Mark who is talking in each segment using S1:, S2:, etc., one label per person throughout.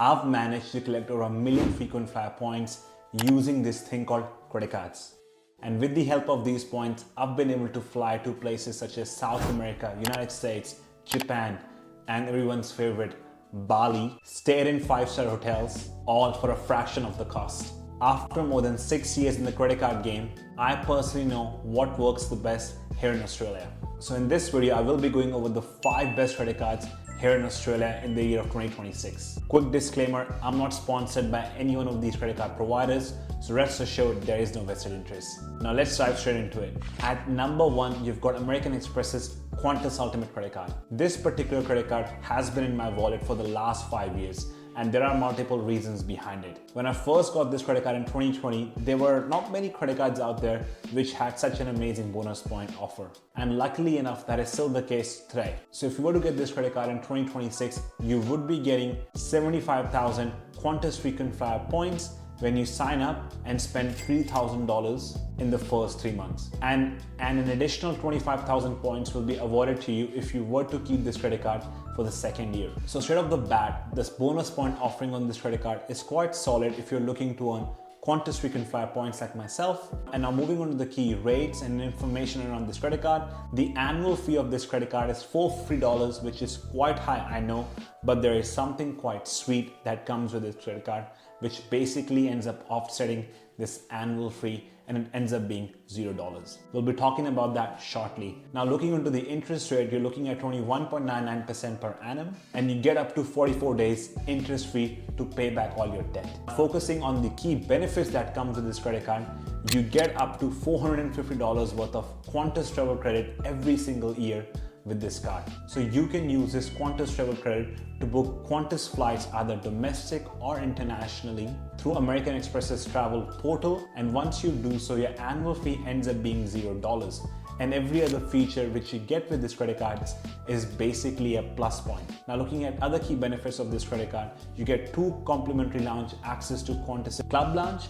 S1: I've managed to collect over 1 million frequent flyer points using this thing called credit cards. And with the help of these points, I've been able to fly to places such as South America, United States, Japan, and everyone's favorite, Bali, stayed in 5-star hotels, all for a fraction of the cost. After more than 6 years in the credit card game, I personally know what works the best here in Australia. So in this video, I will be going over the 5 best credit cards here in Australia in the year of 2026. Quick disclaimer, I'm not sponsored by any one of these credit card providers, so rest assured there is no vested interest. Now let's dive straight into it. At number 1, you've got American Express's Qantas Ultimate Credit Card. This particular credit card has been in my wallet for the last 5 years, and there are multiple reasons behind it. When I first got this credit card in 2020, there were not many credit cards out there which had such an amazing bonus point offer. And luckily enough, that is still the case today. So if you were to get this credit card in 2026, you would be getting 75,000 Qantas frequent flyer points when you sign up and spend $3,000 in the first 3 months. And an additional 25,000 points will be awarded to you if you were to keep this credit card for the second year. So straight off the bat, this bonus point offering on this credit card is quite solid if you're looking to earn Qantas frequent flyer points like myself. And now moving on to the key rates and information around this credit card. The annual fee of this credit card is $450, which is quite high, I know, but there is something quite sweet that comes with this credit card, which basically ends up offsetting this annual fee, and it ends up being $0. We'll be talking about that shortly. Now looking into the interest rate, you're looking at 21.99% per annum, and you get up to 44 days interest free to pay back all your debt. Focusing on the key benefits that comes with this credit card, you get up to $450 worth of Qantas travel credit every single year with this card. So you can use this Qantas travel credit to book Qantas flights either domestic or internationally through American Express's travel portal, and once you do so, your annual fee ends up being $0. And every other feature which you get with this credit card is basically a plus point. Now looking at other key benefits of this credit card, you get 2 complimentary lounge access to Qantas Club Lounge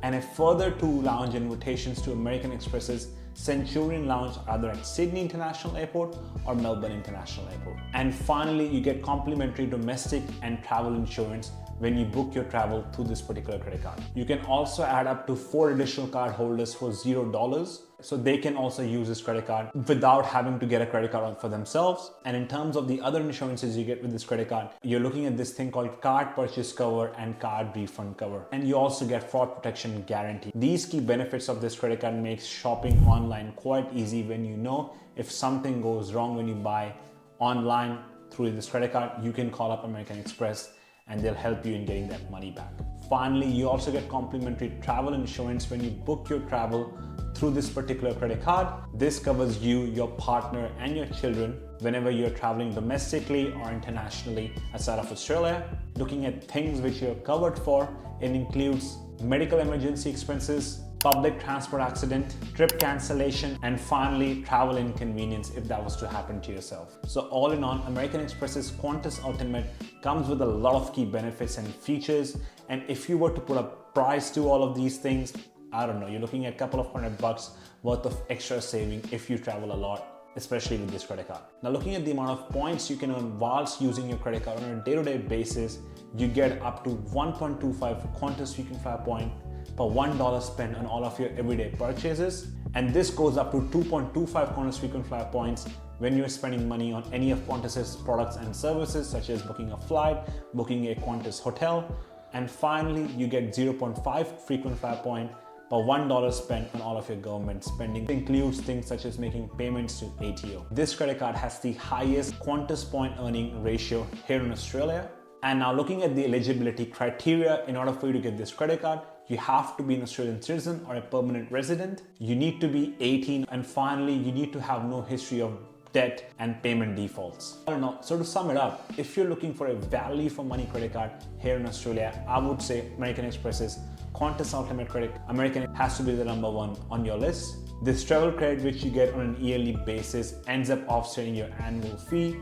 S1: and a further 2 lounge invitations to American Express's Centurion Lounge either at Sydney International Airport or Melbourne International Airport. And finally, you get complimentary domestic and travel insurance when you book your travel through this particular credit card. You can also add up to 4 additional card holders for $0, so they can also use this credit card without having to get a credit card for themselves. And in terms of the other insurances you get with this credit card, you're looking at this thing called card purchase cover and card refund cover. And you also get fraud protection guarantee. These key benefits of this credit card makes shopping online quite easy when you know if something goes wrong when you buy online through this credit card, you can call up American Express and they'll help you in getting that money back. Finally, you also get complimentary travel insurance when you book your travel through this particular credit card. This covers you, your partner, and your children whenever you're traveling domestically or internationally outside of Australia. Looking at things which you're covered for, it includes medical emergency expenses, public transport accident, trip cancellation, and finally travel inconvenience if that was to happen to yourself. So all in all, American Express's Qantas Ultimate comes with a lot of key benefits and features, and if you were to put a price to all of these things, I don't know, you're looking at a couple of $100 worth of extra saving if you travel a lot, especially with this credit card. Now looking at the amount of points you can earn whilst using your credit card on a day-to-day basis, you get up to 1.25 Qantas frequent flyer point per $1 spent on all of your everyday purchases. And this goes up to 2.25 Qantas frequent flyer points when you're spending money on any of Qantas's products and services, such as booking a flight, booking a Qantas hotel. And finally, you get 0.5 frequent flyer point per $1 spent on all of your government spending. It includes things such as making payments to ATO. This credit card has the highest Qantas point earning ratio here in Australia. And now looking at the eligibility criteria, in order for you to get this credit card, you have to be an Australian citizen or a permanent resident. You need to be 18, and finally, you need to have no history of debt and payment defaults. I don't know. So to sum it up, if you're looking for a value for money credit card here in Australia, I would say American Express's Qantas Ultimate Credit American has to be the number 1 on your list. This travel credit which you get on an yearly basis ends up offsetting your annual fee.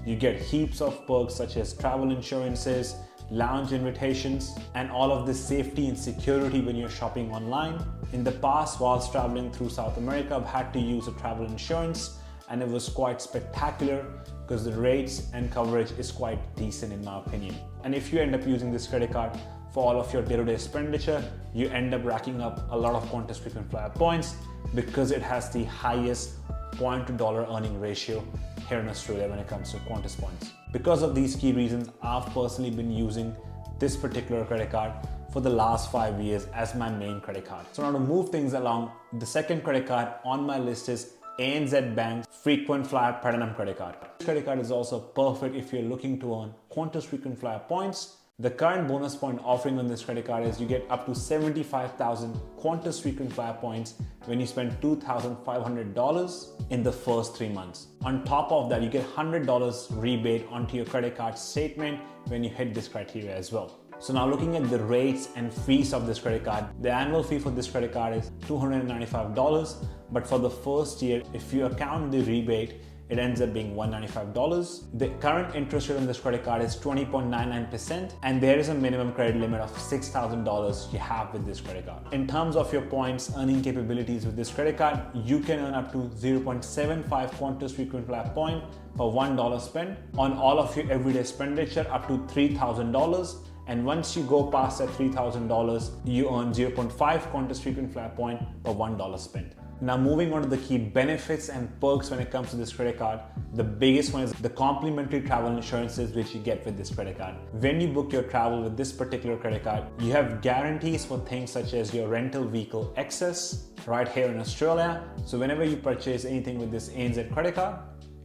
S1: You get heaps of perks such as travel insurances, lounge invitations, and all of this safety and security when you're shopping online. In the past, whilst traveling through South America, I've had to use a travel insurance, and it was quite spectacular because the rates and coverage is quite decent in my opinion. And if you end up using this credit card for all of your day-to-day expenditure, you end up racking up a lot of Qantas frequent flyer points because it has the highest point to dollar earning ratio here in Australia when it comes to Qantas points. Because of these key reasons, I've personally been using this particular credit card for the last 5 years as my main credit card. So now to move things along, the second credit card on my list is ANZ Bank Frequent Flyer Platinum Credit Card. This credit card is also perfect if you're looking to earn Qantas Frequent Flyer points. The current bonus point offering on this credit card is you get up to 75,000 Qantas Frequent Flyer points when you spend $2,500 in the first 3 months. On top of that, you get $100 rebate onto your credit card statement when you hit this criteria as well. So now looking at the rates and fees of this credit card, the annual fee for this credit card is $295, but for the first year, if you account the rebate, it ends up being $195. The current interest rate on this credit card is 20.99%, and there is a minimum credit limit of $6,000 you have with this credit card. In terms of your points earning capabilities with this credit card, you can earn up to 0.75 Qantas frequent flyer point per $1 spent on all of your everyday expenditure up to $3,000. And once you go past that $3,000, you earn 0.5 Qantas frequent flyer point per $1 spent. Now moving on to the key benefits and perks when it comes to this credit card, the biggest one is the complimentary travel insurances which you get with this credit card. When you book your travel with this particular credit card, you have guarantees for things such as your rental vehicle excess right here in Australia. So whenever you purchase anything with this ANZ credit card,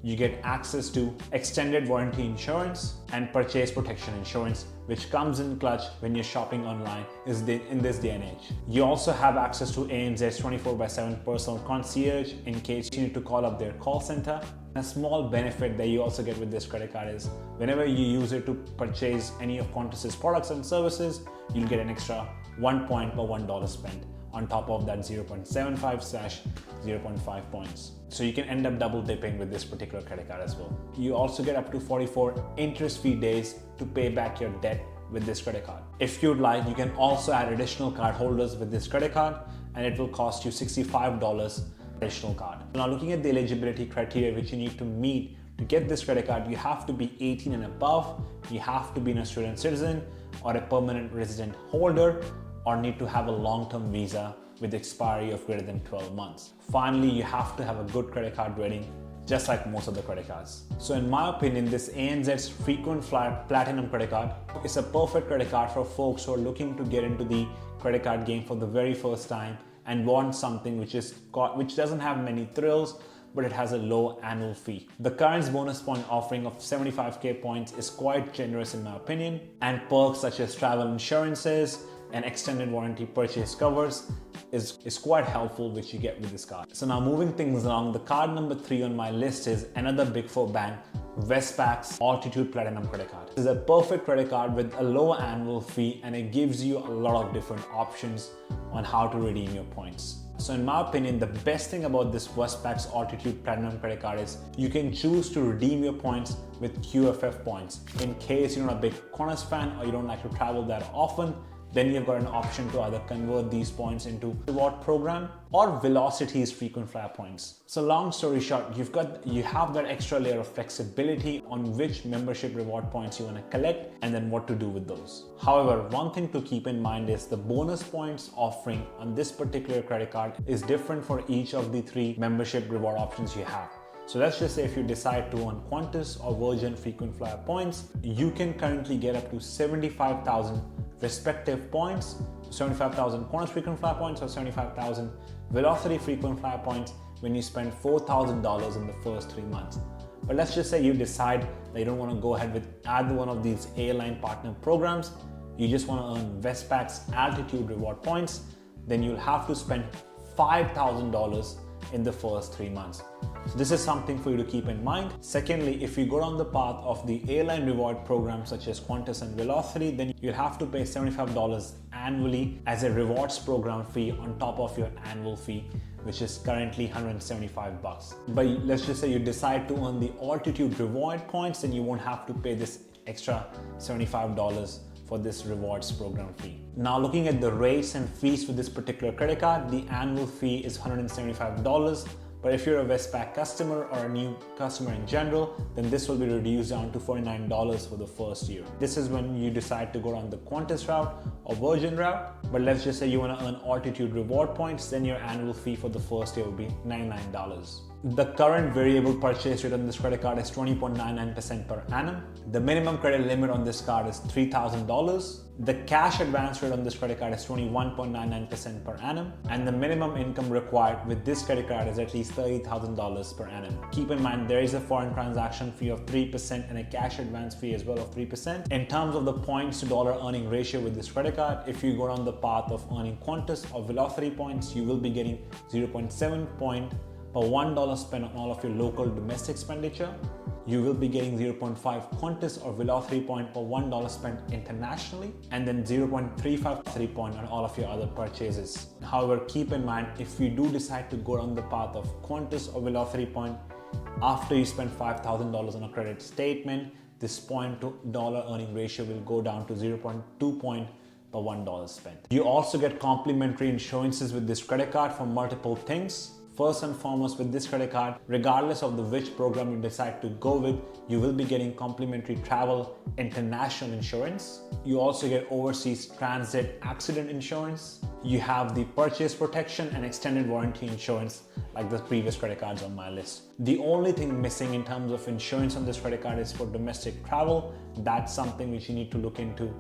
S1: you get access to extended warranty insurance and purchase protection insurance, which comes in clutch when you're shopping online in this day and age. You also have access to ANZ's 24/7 personal concierge in case you need to call up their call center. A small benefit that you also get with this credit card is whenever you use it to purchase any of Qantas's products and services, you'll get an extra 1 point per $1 spent on top of that 0.75/0.5 points. So you can end up double dipping with this particular credit card as well. You also get up to 44 interest-free days to pay back your debt with this credit card. If you'd like, you can also add additional card holders with this credit card, and it will cost you $65 additional card. Now looking at the eligibility criteria which you need to meet to get this credit card, you have to be 18 and above, you have to be an Australian citizen or a permanent resident holder, or need to have a long-term visa with expiry of greater than 12 months. Finally, you have to have a good credit card rating, just like most of the credit cards. So in my opinion, this ANZ's Frequent Flyer Platinum credit card is a perfect credit card for folks who are looking to get into the credit card game for the very first time and want something which doesn't have many thrills, but it has a low annual fee. The current bonus point offering of 75k points is quite generous in my opinion, and perks such as travel insurances and extended warranty purchase covers is quite helpful, which you get with this card. So now moving things along, the card number 3 on my list is another Big 4 bank, Westpac's Altitude Platinum credit card. This is a perfect credit card with a low annual fee, and it gives you a lot of different options on how to redeem your points. So in my opinion, the best thing about this Westpac's Altitude Platinum credit card is you can choose to redeem your points with QFF points. In case you're not a big Qantas fan or you don't like to travel that often, then you've got an option to either convert these points into reward program or Velocity's frequent flyer points. So long story short, you have that extra layer of flexibility on which membership reward points you want to collect and then what to do with those. However, one thing to keep in mind is the bonus points offering on this particular credit card is different for each of the 3 membership reward options you have. So let's just say if you decide to earn Qantas or Virgin frequent flyer points, you can currently get up to 75,000 respective points, 75,000 Qantas frequent flyer points or 75,000 Velocity frequent flyer points when you spend $4,000 in the first 3 months. But let's just say you decide that you don't want to go ahead with either one of these airline partner programs, you just want to earn Westpac's Altitude reward points, then you'll have to spend $5,000 in the first 3 months. So this is something for you to keep in mind. Secondly, if you go down the path of the airline reward programs such as Qantas and Velocity, then you'll have to pay $75 annually as a rewards program fee on top of your annual fee, which is currently $175. But let's just say you decide to earn the Altitude reward points, then you won't have to pay this extra $75 for this rewards program fee. Now looking at the rates and fees for this particular credit card, the annual fee is $175, But if you're a Westpac customer or a new customer in general, then this will be reduced down to $49 for the first year. This is when you decide to go on the Qantas route or Virgin route. But let's just say you want to earn altitude reward points, then your annual fee for the first year will be $99. The current variable purchase rate on this credit card is 20.99% per annum. The minimum credit limit on this card is $3,000. The cash advance rate on this credit card is 21.99% per annum. And the minimum income required with this credit card is at least $30,000 per annum. Keep in mind, there is a foreign transaction fee of 3% and a cash advance fee as well of 3%. In terms of the points to dollar earning ratio with this credit card, if you go down the path of earning Qantas or Velocity points, you will be getting 0.7 point per $1 spent on all of your local domestic expenditure. You will be getting 0.5 Qantas or Velocity point per $1 spent internationally, and then 0.353 point on all of your other purchases. However, keep in mind, if you do decide to go down the path of Qantas or Velocity point after you spend $5,000 on a credit statement, this point to dollar earning ratio will go down to 0.2 point per $1 spent. You also get complimentary insurances with this credit card for multiple things. First and foremost, with this credit card, regardless of which program you decide to go with, you will be getting complimentary travel international insurance. You also get overseas transit accident insurance. You have the purchase protection and extended warranty insurance like the previous credit cards on my list. The only thing missing in terms of insurance on this credit card is for domestic travel. That's something which you need to look into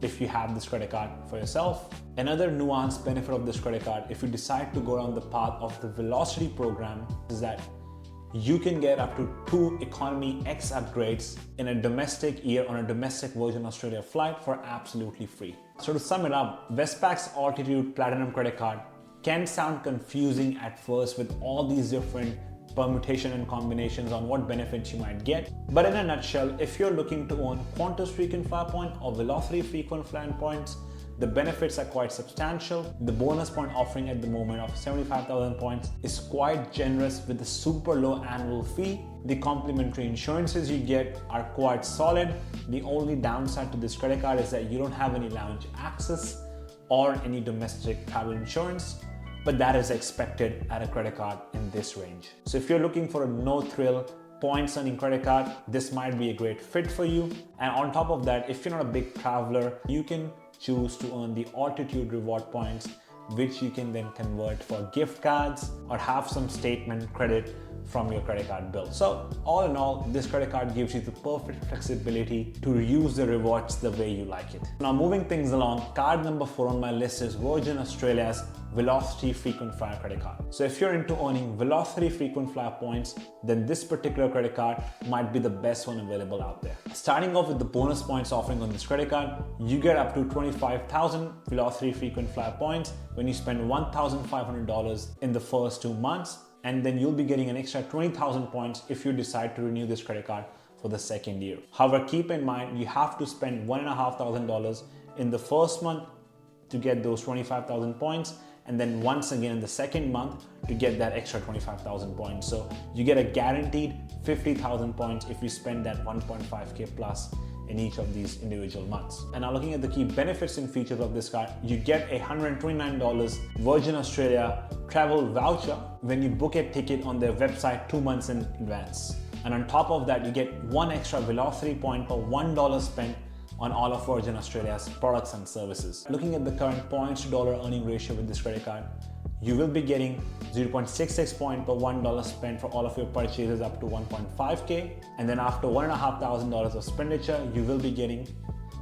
S1: if you have this credit card for yourself. Another nuanced benefit of this credit card, if you decide to go down the path of the Velocity program, is that you can get up to 2 Economy X upgrades in a domestic year on a domestic Virgin Australia flight for absolutely free. So to sum it up, Westpac's Altitude Platinum credit card can sound confusing at first with all these different permutation and combinations on what benefits you might get. But in a nutshell, if you're looking to own Qantas frequent flyer point or Velocity frequent flyer points, the benefits are quite substantial. The bonus point offering at the moment of 75,000 points is quite generous with a super low annual fee. The complimentary insurances you get are quite solid. The only downside to this credit card is that you don't have any lounge access or any domestic travel insurance, but that is expected at a credit card in this range. So if you're looking for a no-thrill points earning credit card, this might be a great fit for you. And on top of that, if you're not a big traveler, you can choose to earn the Altitude reward points, which you can then convert for gift cards or have some statement credit from your credit card bill. So all in all, this credit card gives you the perfect flexibility to use the rewards the way you like it. Now moving things along, card number 4 on my list is Virgin Australia's Velocity frequent flyer credit card. So if you're into earning Velocity frequent flyer points, then this particular credit card might be the best one available out there. Starting off with the bonus points offering on this credit card, you get up to 25,000 Velocity frequent flyer points when you spend $1,500 in the first 2 months. And then you'll be getting an extra 20,000 points if you decide to renew this credit card for the second year. However, keep in mind, you have to spend $1,500 in the first month to get those 25,000 points, and then once again in the second month to get that extra 25,000 points. So you get a guaranteed 50,000 points if you spend that 1.5K plus in each of these individual months. And now looking at the key benefits and features of this card, you get a $129 Virgin Australia travel voucher when you book a ticket on their website 2 months in advance. And on top of that, you get 1 extra Velocity point per $1 spent on all of Virgin Australia's products and services. Looking at the current points to dollar earning ratio with this credit card, you will be getting 0.66 point per $1 spent for all of your purchases up to 1.5K. And then after $1,500 of expenditure, you will be getting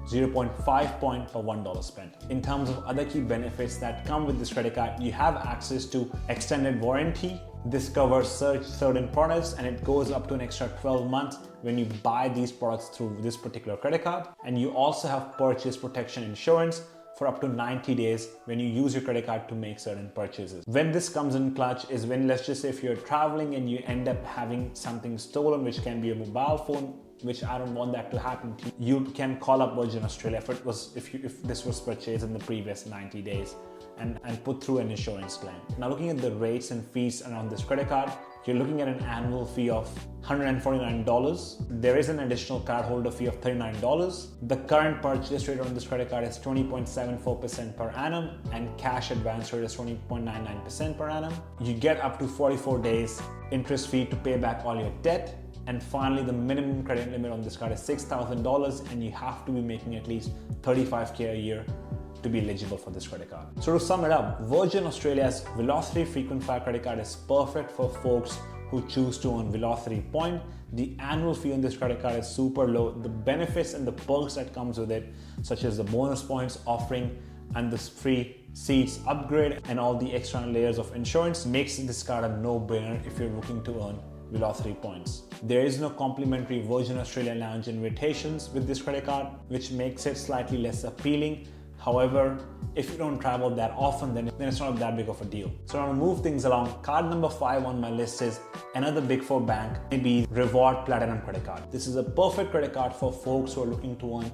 S1: 0.5 point per $1 spent. In terms of other key benefits that come with this credit card, you have access to extended warranty. This covers certain products and it goes up to an extra 12 months when you buy these products through this particular credit card. And you also have purchase protection insurance for up to 90 days when you use your credit card to make certain purchases. When this comes in clutch is when, let's just say if you're traveling and you end up having something stolen, which can be a mobile phone, which I don't want that to happen to you, you can call up Virgin Australia if this was purchased in the previous 90 days and put through an insurance claim. Now looking at the rates and fees around this credit card, you're looking at an annual fee of $149. There is an additional cardholder fee of $39. The current purchase rate on this credit card is 20.74% per annum, and cash advance rate is 20.99% per annum. You get up to 44 days interest fee to pay back all your debt. And finally, the minimum credit limit on this card is $6,000, and you have to be making at least $35K a year to be eligible for this credit card. So to sum it up, Virgin Australia's Velocity Frequent Flyer credit card is perfect for folks who choose to own Velocity Point. The annual fee on this credit card is super low. The benefits and the perks that comes with it, such as the bonus points offering and this free seats upgrade and all the extra layers of insurance, makes this card a no-brainer if you're looking to earn Velocity Points. There is no complimentary Virgin Australia Lounge invitations with this credit card, which makes it slightly less appealing. However, if you don't travel that often, then it's not that big of a deal. So now to move things along, card number 5 on my list is another Big 4 bank, maybe Reward Platinum credit card. This is a perfect credit card for folks who are looking to earn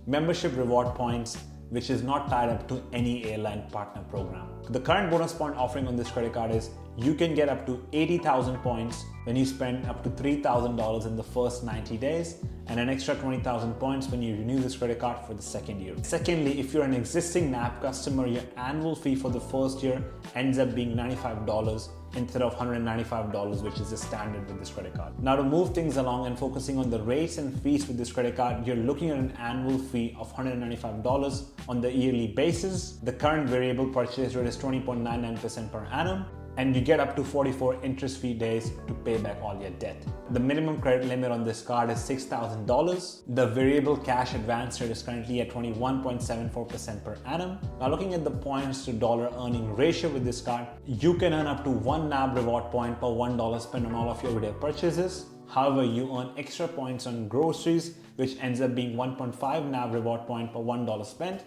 S1: membership reward points, which is not tied up to any airline partner program. The current bonus point offering on this credit card is you can get up to 80,000 points when you spend up to $3,000 in the first 90 days, and an extra 20,000 points when you renew this credit card for the second year. Secondly, if you're an existing NAB customer, your annual fee for the first year ends up being $95 instead of $195, which is the standard with this credit card. Now to move things along and focusing on the rates and fees with this credit card, you're looking at an annual fee of $195 on the yearly basis. The current variable purchase rate is 20.99% per annum, and you get up to 44 interest-free days to pay back all your debt. The minimum credit limit on this card is $6,000. The variable cash advance rate is currently at 21.74% per annum. Now looking at the points to dollar earning ratio with this card, you can earn up to 1 NAB reward point per $1 spent on all of your retail purchases. However, you earn extra points on groceries, which ends up being 1.5 NAB reward point per $1 spent.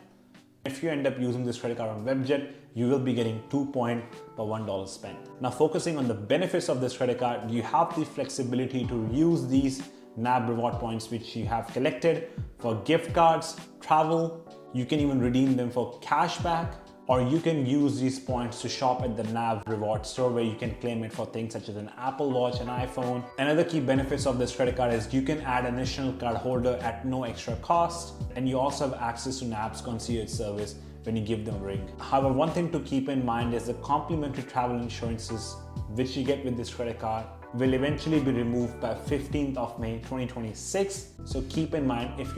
S1: If you end up using this credit card on Webjet, you will be getting 2 points per $1 spent. Now focusing on the benefits of this credit card, you have the flexibility to use these NAB reward points which you have collected for gift cards, travel. You can even redeem them for cashback, or you can use these points to shop at the NAB reward store where you can claim it for things such as an Apple Watch, an iPhone. Another key benefits of this credit card is you can add an additional card holder at no extra cost, and you also have access to NAB's concierge service when you give them a ring. However, one thing to keep in mind is the complimentary travel insurances which you get with this credit card will eventually be removed by 15th of May 2026. So keep in mind, if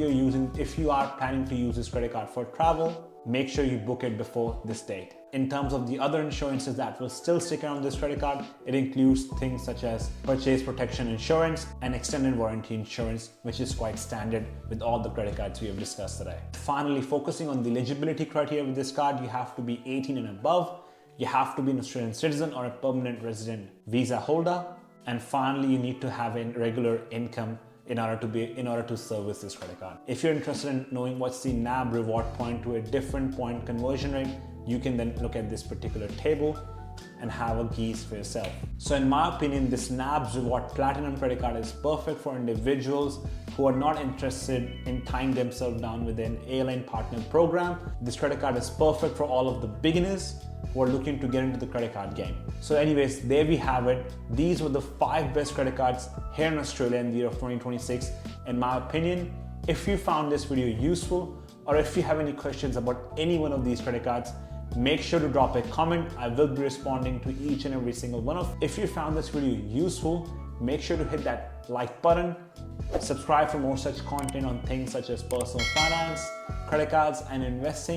S1: you are planning to use this credit card for travel, make sure you book it before this date. In terms of the other insurances that will still stick around this credit card, it includes things such as purchase protection insurance and extended warranty insurance, which is quite standard with all the credit cards we have discussed today. Finally, focusing on the eligibility criteria with this card, you have to be 18 and above, you have to be an Australian citizen or a permanent resident visa holder, and finally, you need to have a regular income in order to service this credit card. If you're interested in knowing what's the NAB reward point to a different point conversion rate, you can then look at this particular table and have a gaze for yourself. So in my opinion, this NAB's Reward Platinum credit card is perfect for individuals who are not interested in tying themselves down with an airline partner program. This credit card is perfect for all of the beginners who are looking to get into the credit card game. So anyways, there we have it. These were the 5 best credit cards here in Australia in the year of 2026. In my opinion, if you found this video useful, or if you have any questions about any one of these credit cards, make sure to drop a comment. I will be responding to each and every single one of them. If you found this video useful, make sure to hit that like button, subscribe for more such content on things such as personal finance, credit cards, and investing.